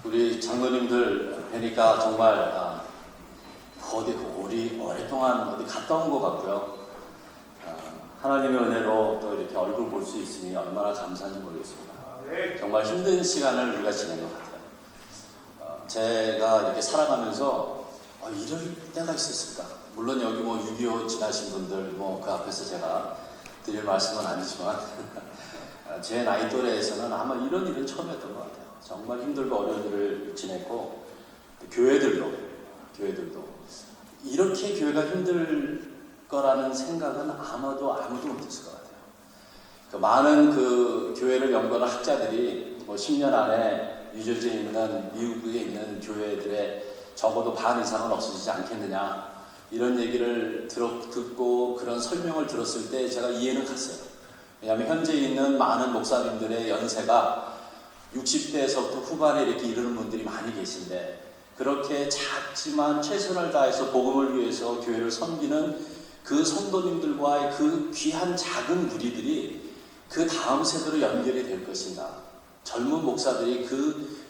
우리 장로님들 뵈니까 정말 어디 오랫동안 어디 갔다 온 것 같고요. 하나님의 은혜로 또 이렇게 얼굴 볼 수 있으니 얼마나 감사한지 모르겠습니다. 정말 힘든 시간을 우리가 지낸 것 같아요. 제가 이렇게 살아가면서 이럴 때가 있었을까? 물론 여기 6.25 지나신 분들 그 앞에서 제가 드릴 말씀은 아니지만 제 나이 또래에서는 아마 이런 일은 처음이었던 것 같아요. 정말 힘들고 어려운 일을 지냈고 교회들도 이렇게 교회가 힘들 거라는 생각은 아무도 못했을 것 같아요. 많은 교회를 연구하는 학자들이 10년 안에 뉴저지에 있는 미국에 있는 교회들의 적어도 반 이상은 없어지지 않겠느냐 이런 얘기를 듣고 그런 설명을 들었을 때 제가 이해는 갔어요. 왜냐하면 현재 있는 많은 목사님들의 연세가 60대에서부터 후반에 이렇게 이르는 분들이 많이 계신데 그렇게 작지만 최선을 다해서 복음을 위해서 교회를 섬기는 그 성도님들과의 그 귀한 작은 무리들이 그 다음 세대로 연결이 될 것인가. 젊은 목사들이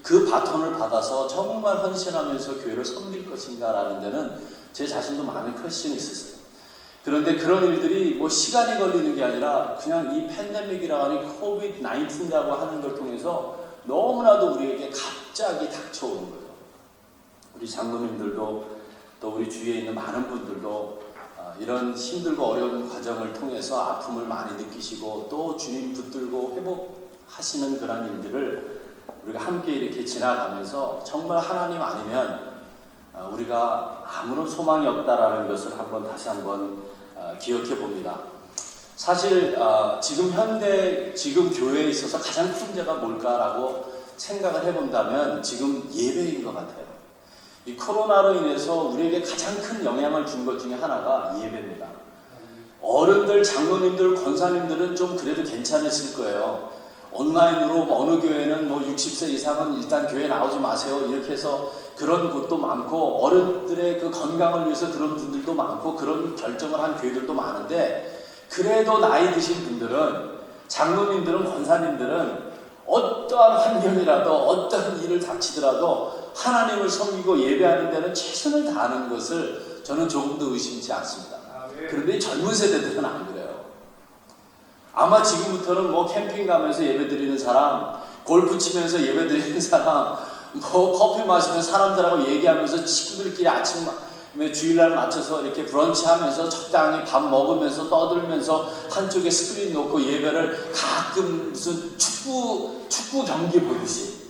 그 바톤을 받아서 정말 헌신하면서 교회를 섬길 것인가 라는 데는 제 자신도 많은 퀘스천이 있었어요. 그런데 그런 일들이 시간이 걸리는 게 아니라 그냥 이 팬데믹이라고 하는 코비드-19이라고 하는 걸 통해서 너무나도 우리에게 갑자기 닥쳐오는 거예요. 우리 장로님들도 또 우리 주위에 있는 많은 분들도 이런 힘들고 어려운 과정을 통해서 아픔을 많이 느끼시고 또 주님 붙들고 회복하시는 그런 일들을 우리가 함께 이렇게 지나가면서 정말 하나님 아니면 우리가 아무런 소망이 없다라는 것을 다시 한번 기억해 봅니다. 사실 지금 교회에 있어서 가장 큰 문제가 뭘까라고 생각을 해본다면 지금 예배인 것 같아요. 이 코로나로 인해서 우리에게 가장 큰 영향을 준 것 중에 하나가 예배입니다. 어른들, 장로님들, 권사님들은 좀 그래도 괜찮으실 거예요. 온라인으로 어느 교회는 60세 이상은 일단 교회 나오지 마세요 이렇게 해서 그런 곳도 많고 어른들의 그 건강을 위해서 그런 분들도 많고 그런 결정을 한 교회들도 많은데 그래도 나이 드신 분들은 장로님들은 권사님들은 어떠한 환경이라도 어떠한 일을 닥치더라도 하나님을 섬기고 예배하는 데는 최선을 다하는 것을 저는 조금도 의심치 않습니다. 그런데 젊은 세대들은 안 그래요. 아마 지금부터는 캠핑 가면서 예배 드리는 사람, 골프 치면서 예배 드리는 사람, 커피 마시면서 사람들하고 얘기하면서 친구들끼리 아침에 주일날 맞춰서 이렇게 브런치 하면서 적당히 밥 먹으면서 떠들면서 한쪽에 스크린 놓고 예배를 가끔 무슨 축구 경기 보듯이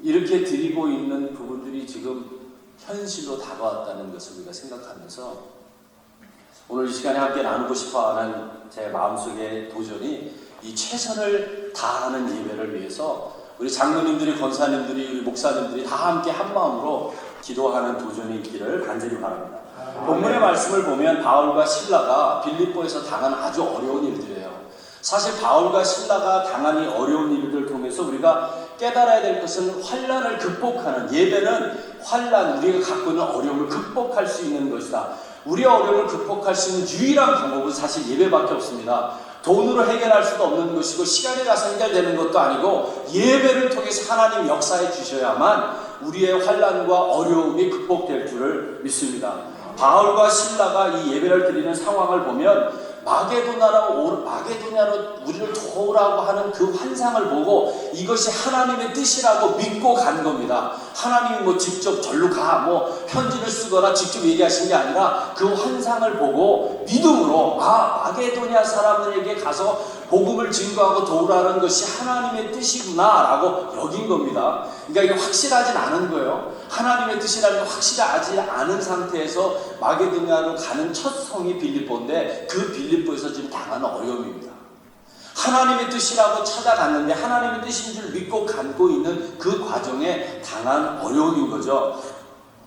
이렇게 드리고 있는 부분들이 지금 현실로 다가왔다는 것을 우리가 생각하면서 오늘 이 시간에 함께 나누고 싶어하는 제 마음속의 도전이 이 최선을 다하는 예배를 위해서 우리 장로님들이, 권사님들이, 우리 목사님들이 다 함께 한 마음으로 기도하는 도전이 있기를 간절히 바랍니다. 본문의 말씀을 보면 바울과 실라가 빌립보에서 당한 아주 어려운 일들이에요. 사실 바울과 실라가 당한 이 어려운 일들을 통해서 우리가 깨달아야 될 것은 환난을 극복하는, 예배는 환난, 우리가 갖고 있는 어려움을 극복할 수 있는 것이다. 우리의 어려움을 극복할 수 있는 유일한 방법은 사실 예배밖에 없습니다. 돈으로 해결할 수도 없는 것이고 시간이 가서 해결되는 것도 아니고 예배를 통해서 하나님 역사해 주셔야만 우리의 환난과 어려움이 극복될 줄을 믿습니다. 바울과 실라가 이 예배를 드리는 상황을 보면 마게도냐로 우리를 도우라고 하는 그 환상을 보고 이것이 하나님의 뜻이라고 믿고 간 겁니다. 하나님이 직접 절로 가 편지를 쓰거나 직접 얘기하신 게 아니라 그 환상을 보고 믿음으로 마게도냐 사람들에게 가서 복음을 증거하고 도우라는 것이 하나님의 뜻이구나 라고 여긴 겁니다. 그러니까 이게 확실하진 않은 거예요. 하나님의 뜻이라는 게 확실하지 않은 상태에서 마게도냐로 가는 첫 성이 빌립보인데 그 빌립보에서 지금 당하는 어려움입니다. 하나님의 뜻이라고 찾아갔는데 하나님의 뜻인 줄 믿고 갖고 있는 그 과정에 당한 어려움인 거죠.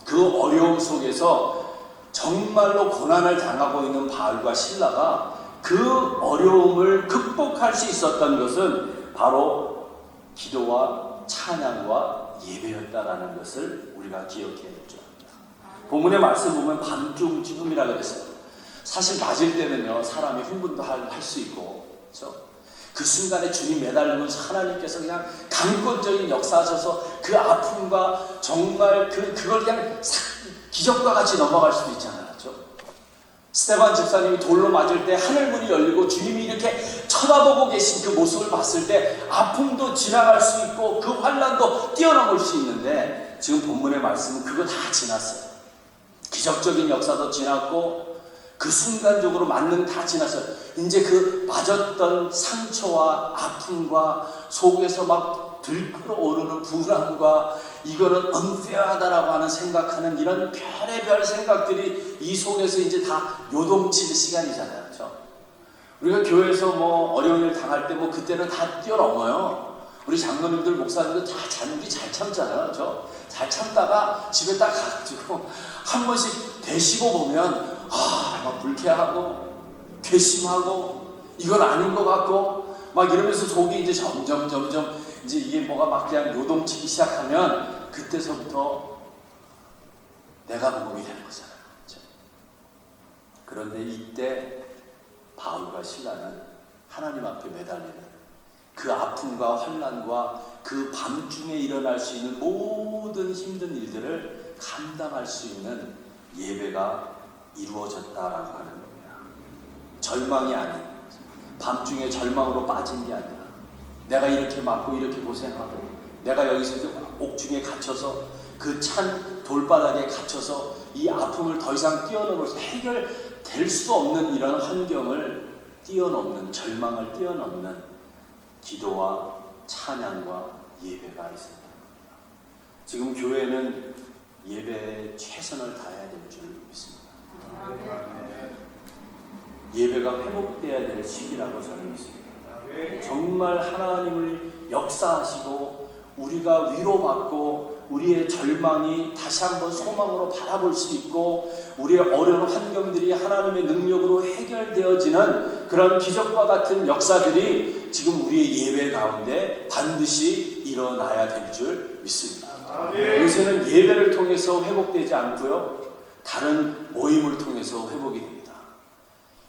그 어려움 속에서 정말로 고난을 당하고 있는 바울과 실라가 그 어려움을 극복할 수 있었던 것은 바로 기도와 찬양과 예배였다라는 것을 우리가 기억해야 죠. 본문의 말씀 보면 밤중쯤이라고 그랬어요. 사실 맞을 때는요 사람이 흥분도 할 수 있고, 그렇죠? 그 순간에 주님 매달리면서 하나님께서 그냥 강권적인 역사하셔서 그 아픔과 정말 그걸 그냥 기적과 같이 넘어갈 수도 있잖아요. 그렇죠? 스데반 집사님이 돌로 맞을 때 하늘문이 열리고 주님이 이렇게 쳐다보고 계신 그 모습을 봤을 때 아픔도 지나갈 수 있고 그 환난도 뛰어넘을 수 있는데, 지금 본문의 말씀은 그거 다 지났어요. 기적적인 역사도 지났고 그 순간적으로 만능 다 지났어요. 이제 그 맞았던 상처와 아픔과 속에서 막 들끓어오르는 불안과 이거는 unfair하다라고 하는 생각하는 이런 별의별 생각들이 이 속에서 이제 다 요동치는 시간이잖아요. 그렇죠? 우리가 교회에서 뭐 어려운 일 당할 때 뭐 그때는 다 뛰어넘어요. 우리 장로님들 목사님들 다 잔기 잘 참잖아요. 그렇죠? 잘 참다가 집에 딱 가가지고 한 번씩 되시고 보면 막 불쾌하고 괘씸하고 이건 아닌 것 같고 막 이러면서 속이 이제 점점 이제 이게 뭐가 막 그냥 요동치기 시작하면 그때서부터 내가 복음이 되는 거잖아요. 그렇죠? 그런데 이때 바울과 실라는 하나님 앞에 매달리는 그 아픔과 환난과 그 밤중에 일어날 수 있는 모든 힘든 일들을 감당할 수 있는 예배가 이루어졌다라고 하는 겁니다. 절망이 아닌, 밤중에 절망으로 빠진 게 아니라 내가 이렇게 맞고 이렇게 고생하고 내가 여기서 옥중에 갇혀서 그 찬 돌바닥에 갇혀서 이 아픔을 더 이상 뛰어넘을 수, 해결될 수 없는 이런 환경을 뛰어넘는, 절망을 뛰어넘는 기도와 찬양과 예배가 있습니다. 지금 교회는 예배에 최선을 다해야 될 줄 믿습니다. 예배가 회복되어야 될 시기라고 저는 믿습니다. 정말 하나님을 역사하시고 우리가 위로받고 우리의 절망이 다시 한번 소망으로 바라볼 수 있고 우리의 어려운 환경들이 하나님의 능력으로 해결되어지는 그런 기적과 같은 역사들이 지금 우리의 예배 가운데 반드시 일어나야 될 줄 믿습니다. 요새는 예배를 통해서 회복되지 않고요, 다른 모임을 통해서 회복이 됩니다.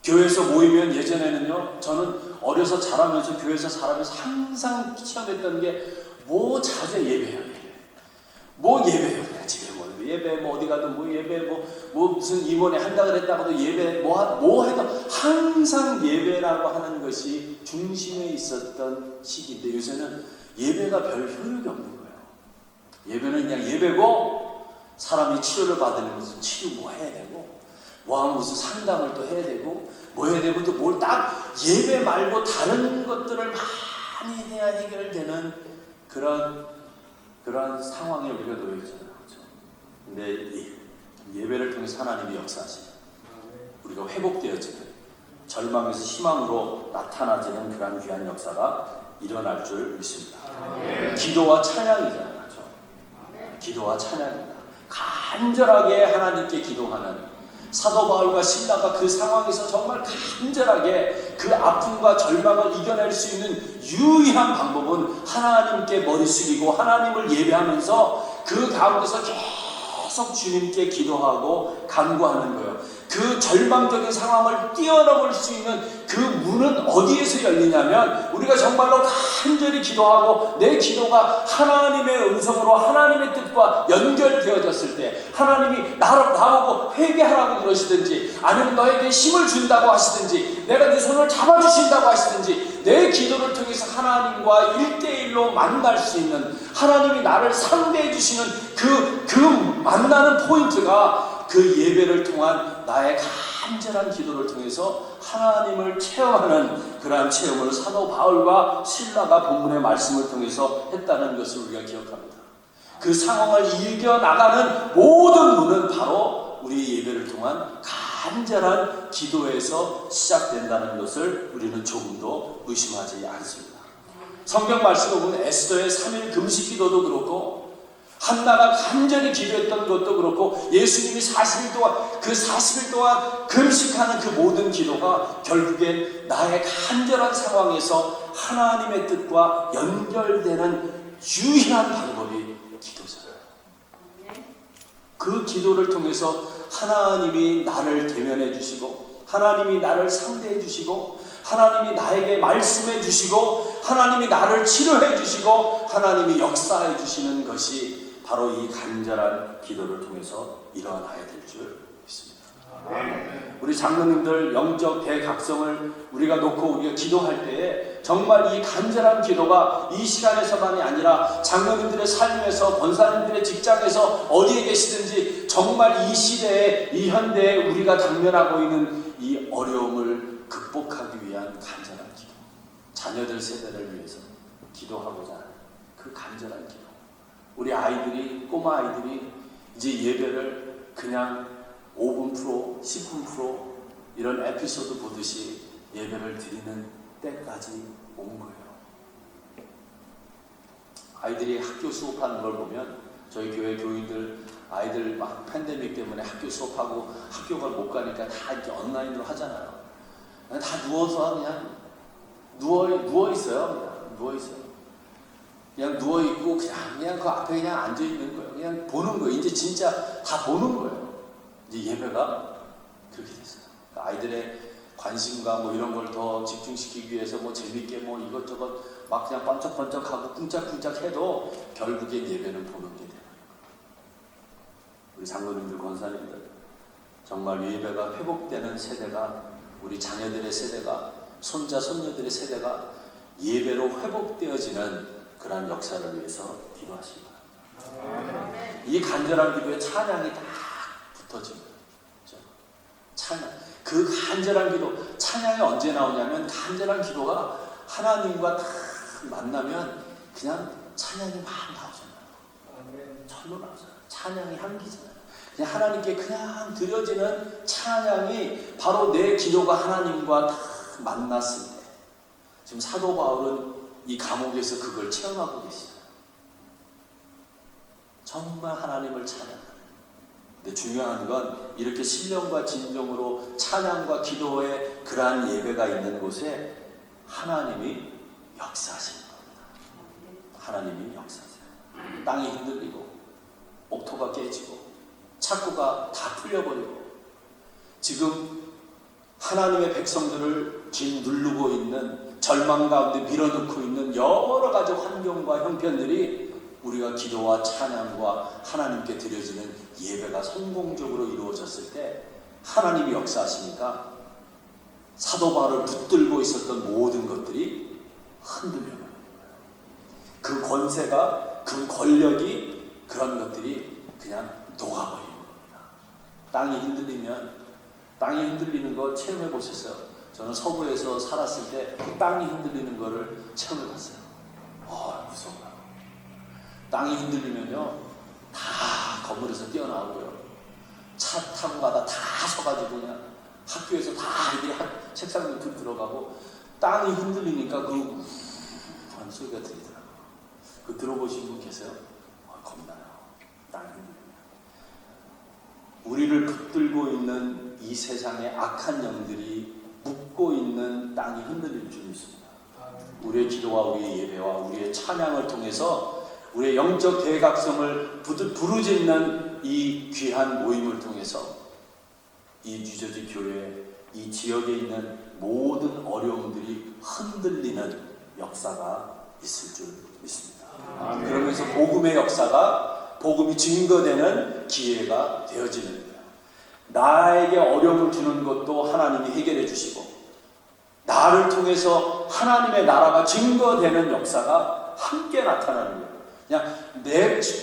교회에서 모이면 예전에는요, 저는 어려서 자라면서 교회에서 살아면서 항상 체험했던 게 뭐 자주 예배해요. 뭐 예배해요. 그냥 집에 뭐 예배, 뭐 어디 가도 뭐 예배, 뭐 무슨 임원회 한다 그랬다고도 예배, 뭐 해도 항상 예배라고 하는 것이 중심에 있었던 시기인데 요새는 예배가 별 효력이 없는 거예요. 예배는 그냥 예배고 사람이 치료를 받으면 무슨 치료 뭐 해야 되고 뭐 하면 무슨 상담을 또 해야 되고 뭐 해야 되고 또 뭘 딱 예배 말고 다른 것들을 많이 해야 해결되는 그런 상황에 우리가 놓여 있잖아요. 그렇죠? 근데 예배를 통해서 하나님이 역사하시는, 우리가 회복되어지는, 절망에서 희망으로 나타나지는 그런 귀한 역사가 일어날 줄 믿습니다. 기도와 찬양이잖아요. 그렇죠? 기도와 찬양입니다. 간절하게 하나님께 기도하는 사도 바울과 실라가 그 상황에서 정말 간절하게 그 아픔과 절망을 이겨낼 수 있는 유일한 방법은 하나님께 머리 숙이고 하나님을 예배하면서 그 가운데서 계속 주님께 기도하고 간구하는 거예요. 그 절망적인 상황을 뛰어넘을 수 있는 그 문은 어디에서 열리냐면 우리가 정말로 간절히 기도하고 내 기도가 하나님의 음성으로 하나님의 뜻과 연결되어졌을 때 하나님이 나보고 회개하라고 그러시든지 아니면 너에게 힘을 준다고 하시든지 내가 네 손을 잡아주신다고 하시든지 내 기도를 통해서 하나님과 1대1로 만날 수 있는, 하나님이 나를 상대해 주시는 그 만나는 포인트가 그 예배를 통한 나의 간절한 기도를 통해서 하나님을 체험하는 그러한 체험을 사도 바울과 실라가 본문의 말씀을 통해서 했다는 것을 우리가 기억합니다. 그 상황을 이겨나가는 모든 문은 바로 우리 예배를 통한 간절한 기도에서 시작된다는 것을 우리는 조금도 의심하지 않습니다. 성경 말씀을 보면 에스더의 3일 금식 기도도 그렇고 한나가 간절히 기도했던 것도 그렇고 예수님이 40일 동안 금식하는 그 모든 기도가 결국엔 나의 간절한 상황에서 하나님의 뜻과 연결되는 유일한 방법이 기도잖아요. 그 기도를 통해서 하나님이 나를 대면해 주시고 하나님이 나를 상대해 주시고 하나님이 나에게 말씀해 주시고 하나님이 나를 치료해 주시고 하나님이 역사해 주시는 것이 바로 이 간절한 기도를 통해서 일어나야 될 줄 믿습니다. 우리 장로님들 영적 대각성을 우리가 놓고 우리가 기도할 때에 정말 이 간절한 기도가 이 시간에서만이 아니라 장로님들의 삶에서 권사님들의 직장에서 어디에 계시든지 정말 이 시대에 이 현대에 우리가 당면하고 있는 이 어려움을 극복하기 위한 간절한 기도, 자녀들 세대를 위해서 기도하고자 하는 그 간절한 기도. 우리 아이들이, 꼬마 아이들이 이제 예배를 그냥 5분 프로, 10분 프로 이런 에피소드 보듯이 예배를 드리는 때까지 온 거예요. 아이들이 학교 수업하는 걸 보면 저희 교회 교인들 아이들 막 팬데믹 때문에 학교 수업하고 학교가 못 가니까 다 이렇게 온라인으로 하잖아요. 다 누워서 그냥 누워 있어요. 그냥 누워 있어요. 그냥 누워 있고 그냥 그 앞에 그냥 앉아 있는 거예요. 그냥 보는 거예요. 이제 진짜 다 보는 거예요. 이제 예배가 그렇게 됐어요. 아이들의 관심과 뭐 이런 걸 더 집중시키기 위해서 뭐 재밌게 뭐 이것저것 막 그냥 번쩍번쩍하고 쿵짝쿵짝 해도 결국엔 예배는 보는 게 돼요. 우리 장로님들, 권사님들 정말 예배가 회복되는 세대가 우리 자녀들의 세대가 손자, 손녀들의 세대가 예배로 회복되어지는 그러한 역사를 위해서 기도하십니다. 이 간절한 기도에 찬양이 다 붙어집니다. 그렇죠? 찬양. 그 간절한 기도, 찬양이 언제 나오냐면 간절한 기도가 하나님과 다 만나면 그냥 찬양이 막 나오잖아요. 절로 나오잖아요. 찬양이 향기잖아요. 그냥 하나님께 그냥 드려지는 찬양이 바로 내 기도가 하나님과 다 만났을 때 지금 사도 바울은 이 감옥에서 그걸 체험하고 계시잖아요. 정말 하나님을 찬양하는. 근데 중요한 건 이렇게 신령과 진정으로 찬양과 기도의 그러한 예배가 있는 곳에 하나님이 역사하시는 겁니다. 하나님이 역사하세요. 땅이 흔들리고 옥토가 깨지고 착고가 다 풀려버리고 지금 하나님의 백성들을 짓누르고 있는 절망 가운데 밀어넣고 있는 여러 가지 환경과 형편들이 우리가 기도와 찬양과 하나님께 드려지는 예배가 성공적으로 이루어졌을 때 하나님이 역사하시니까 사도 바울을 붙들고 있었던 모든 것들이 흔들려 버리는 거예요. 그 권세가, 그 권력이, 그런 것들이 그냥 녹아버리는 겁니다. 땅이 흔들리는 거 체험해 보셨어요? 저는 서부에서 살았을 때 땅이 흔들리는 거를 체험해 봤어요. 무서워요. 땅이 흔들리면요, 다 건물에서 뛰어나오고요. 차 타고 가다 다 서가지고 그냥 학교에서 다 애들이 책상 밑으로 들어가고 땅이 흔들리니까 그 하는 소리가 들리더라고요. 그 들어보신 분 계세요? 겁나요. 땅이 흔들리면. 우리를 붙들고 있는 이 세상의 악한 영들이 묶고 있는 땅이 흔들릴 줄 믿습니다. 우리의 기도와 우리의 예배와 우리의 찬양을 통해서 우리의 영적 대각성을 부르짖는 이 귀한 모임을 통해서 이 뉴저지 교회, 이 지역에 있는 모든 어려움들이 흔들리는 역사가 있을 줄 믿습니다. 그러면서 복음의 역사가, 복음이 증거되는 기회가 되어지는 거예요. 나에게 어려움을 주는 것도 하나님이 해결해 주시고 나를 통해서 하나님의 나라가 증거되는 역사가 함께 나타나는 거예요. 그냥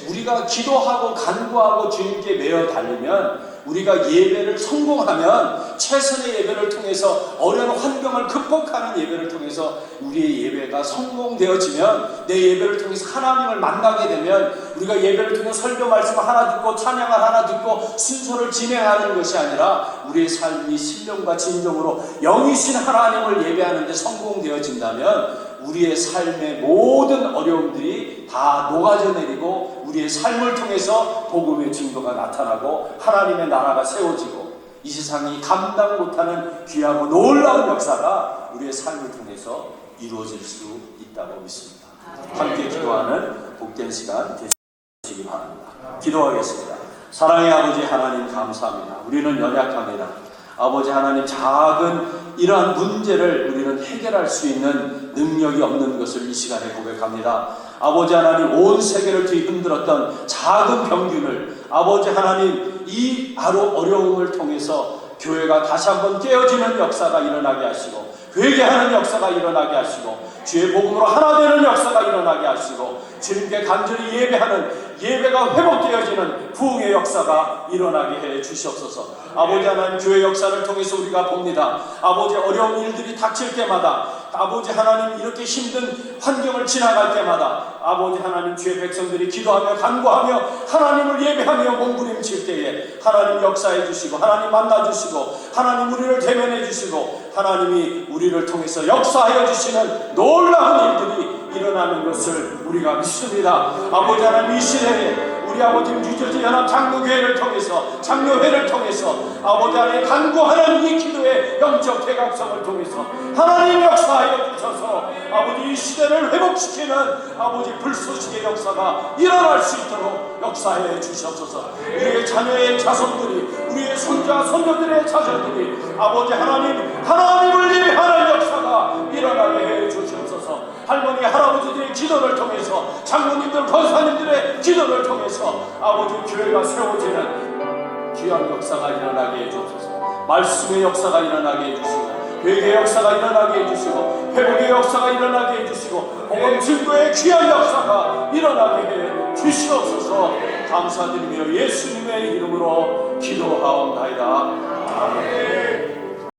우리가 기도하고 간구하고 주님께 매어 달리면, 우리가 예배를 성공하면, 최선의 예배를 통해서 어려운 환경을 극복하는 예배를 통해서 우리의 예배가 성공되어지면, 내 예배를 통해서 하나님을 만나게 되면, 우리가 예배를 통해 설교 말씀을 하나 듣고 찬양을 하나 듣고 순서를 진행하는 것이 아니라 우리의 삶이 신령과 진정으로 영이신 하나님을 예배하는 데 성공되어진다면 우리의 삶의 모든 어려움들이 다 녹아져 내리고 우리의 삶을 통해서 복음의 증거가 나타나고 하나님의 나라가 세워지고 이 세상이 감당 못하는 귀하고 놀라운 역사가 우리의 삶을 통해서 이루어질 수 있다고 믿습니다. 함께 기도하는 복된 시간 되시기 바랍니다. 기도하겠습니다. 사랑의 아버지 하나님 감사합니다. 우리는 연약합니다. 아버지 하나님, 작은 이러한 문제를 우리는 해결할 수 있는 능력이 없는 것을 이 시간에 고백합니다. 아버지 하나님, 온 세계를 뒤흔들었던 작은 병균을 아버지 하나님, 이 어려움을 통해서 교회가 다시 한번 깨어지는 역사가 일어나게 하시고, 회개하는 역사가 일어나게 하시고, 주의 복음으로 하나 되는 역사가 일어나게 하시고, 주님께 간절히 예배하는 예배가 회복되어지는 부흥의 역사가 일어나게 해 주시옵소서. 아버지 하나님, 교회 역사를 통해서 우리가 봅니다. 아버지, 어려운 일들이 닥칠 때마다, 아버지 하나님, 이렇게 힘든 환경을 지나갈 때마다 아버지 하나님, 주의 백성들이 기도하며 간구하며 하나님을 예배하며 몸부림칠 때에 하나님 역사해 주시고, 하나님 만나 주시고, 하나님 우리를 대면해 주시고, 하나님이 우리를 통해서 역사하여 주시는 놀라운 일들이 일어나는 것을 우리가 믿습니다. 아버지 하나님, 이 시대에 우리 아버지 뉴저지 연합 장로교회를 통해서, 장로회를 통해서 아버지 하나님 간구하는 이 기도의 영적 대각성을 통해서 하나님 역사하여 주셔서 아버지 이 시대를 회복시키는 아버지 불쏘시개 역사가 일어날 수 있도록 역사해 주시옵소서. 우리의 자녀의 자손들이, 우리의 손자 손녀들의 자손들이 아버지 하나님을 예배하는 역사가 일어나게 해 주시옵소서. 할머니 할아버지들의 기도를 통해서, 장로님들 권사님들의 기도를 통해서 아버지 교회가 세워지는 귀한 역사가 일어나게 해 주옵소서. 말씀의 역사가 일어나게 해 주시고, 회개의 역사가 일어나게 해 주시고, 회복의 역사가 일어나게 해 주시고, 복음 증거의 귀한 역사가 일어나게 해 주시옵소서. 감사드리며 예수님의 이름으로 기도하옵나이다. 아멘.